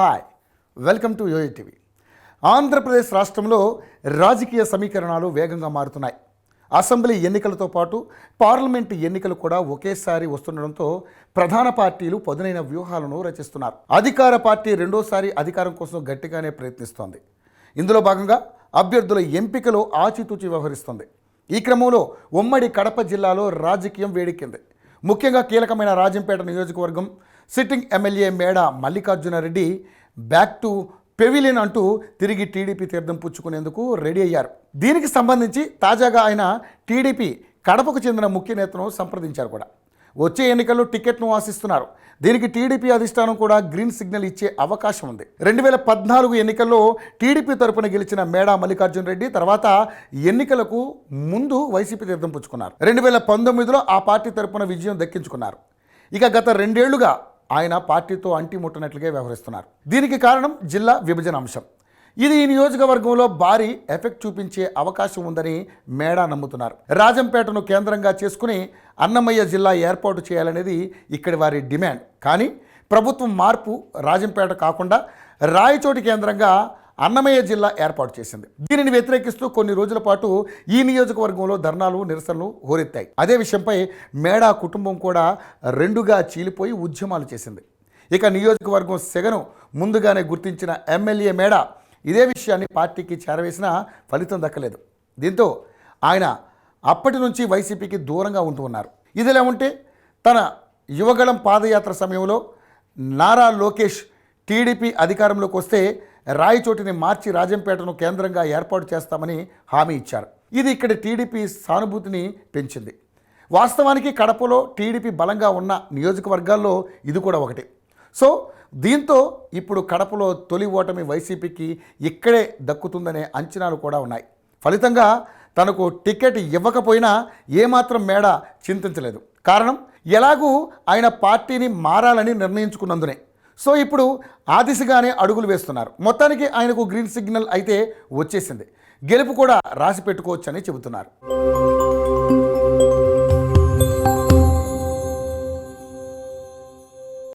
Hi, welcome to YoYo TV. Andhra Pradesh రాష్ట్రంలో రాజకీయ సమీకరణాలు వేగంగా మారుతున్నాయి. అసెంబ్లీ ఎన్నికలతో పాటు పార్లమెంటు ఎన్నికలు కూడా ఒకేసారి వస్తుండడంతో ప్రధాన పార్టీలు పదునైన వ్యూహాలను రచిస్తున్నారు. అధికార పార్టీ రెండోసారి అధికారం కోసం గట్టిగానే ప్రయత్నిస్తోంది. ఇందులో భాగంగా అభ్యర్థుల ఎంపికలో ఆచితూచి వ్యవహరిస్తోంది. ఈ క్రమంలో ఉమ్మడి కడప జిల్లాలో రాజకీయం వేడెక్కింది. ముఖ్యంగా కీలకమైన రాజంపేట నియోజకవర్గం సిట్టింగ్ ఎమ్మెల్యే మేడ మల్లికార్జునరెడ్డి బ్యాక్ టు పెవిలియన్ అంటూ తిరిగి టీడీపీ తీర్థం పుచ్చుకునేందుకు రెడీ అయ్యారు. దీనికి సంబంధించి తాజాగా ఆయన టీడీపీ కడపకు చెందిన ముఖ్య నేతను సంప్రదించారు కూడా. వచ్చే ఎన్నికల్లో టికెట్ను ఆశిస్తున్నారు. దీనికి టీడీపీ అధిష్టానం కూడా గ్రీన్ సిగ్నల్ ఇచ్చే అవకాశం ఉంది. 2014 ఎన్నికల్లో టీడీపీ తరపున గెలిచిన మేడా మల్లికార్జునరెడ్డి తర్వాత ఎన్నికలకు ముందు వైసీపీ తీర్థం పుచ్చుకున్నారు. 2019లో ఆ పార్టీ తరపున విజయం దక్కించుకున్నారు. ఇక గత 2 ఏళ్లుగా ఆయన పార్టీతో అంటిముట్టనట్లుగా వ్యవహరిస్తున్నారు. దీనికి కారణం జిల్లా విభజన అంశం. ఇది ఈ నియోజకవర్గంలో భారీ ఎఫెక్ట్ చూపించే అవకాశం ఉందని మేడా నమ్ముతున్నారు. రాజంపేటను కేంద్రంగా చేసుకుని అన్నమయ్య జిల్లా ఏర్పాటు చేయాలనేది ఇక్కడి వారి డిమాండ్. కానీ ప్రభుత్వం మార్పు రాజంపేట కాకుండా రాయచోటి కేంద్రంగా అన్నమయ్య జిల్లా ఏర్పాటు చేసింది. దీనిని వ్యతిరేకిస్తూ కొన్ని రోజుల పాటు ఈ నియోజకవర్గంలో ధర్నాలు, నిరసనలు హోరెత్తాయి. అదే విషయంపై మేడా కుటుంబం కూడా రెండుగా చీలిపోయి ఉద్యమాలు చేసింది. ఇక నియోజకవర్గం సెగను ముందుగానే గుర్తించిన ఎమ్మెల్యే మేడా ఇదే విషయాన్ని పార్టీకి చేరవేసినా ఫలితం దక్కలేదు. దీంతో ఆయన అప్పటి నుంచి వైసీపీకి దూరంగా ఉంటూ ఉన్నారు. ఇదిలా ఉంటే తన యువగళం పాదయాత్ర సమయంలో నారా లోకేష్ టీడీపీ అధికారంలోకి వస్తే రాయచోటిని మార్చి రాజంపేటను కేంద్రంగా ఏర్పాటు చేస్తామని హామీ ఇచ్చారు. ఇది ఇక్కడ టీడీపీ సానుభూతిని పెంచింది. వాస్తవానికి కడపలో టీడీపీ బలంగా ఉన్న నియోజకవర్గాల్లో ఇది కూడా ఒకటి. సో దీంతో ఇప్పుడు కడపలో తొలి ఓటమి వైసీపీకి ఇక్కడే దక్కుతుందనే అంచనాలు కూడా ఉన్నాయి. ఫలితంగా తనకు టికెట్ ఇవ్వకపోయినా ఏమాత్రం మేడ చింతించలేదు. కారణం ఎలాగూ ఆయన పార్టీని మారాలని నిర్ణయించుకున్నందునే. సో ఇప్పుడు ఆ దిశగానే అడుగులు వేస్తున్నారు. మొత్తానికి ఆయనకు గ్రీన్ సిగ్నల్ అయితే వచ్చేసింది. గెలుపు కూడా రాసి పెట్టుకోవచ్చని చెబుతున్నారు.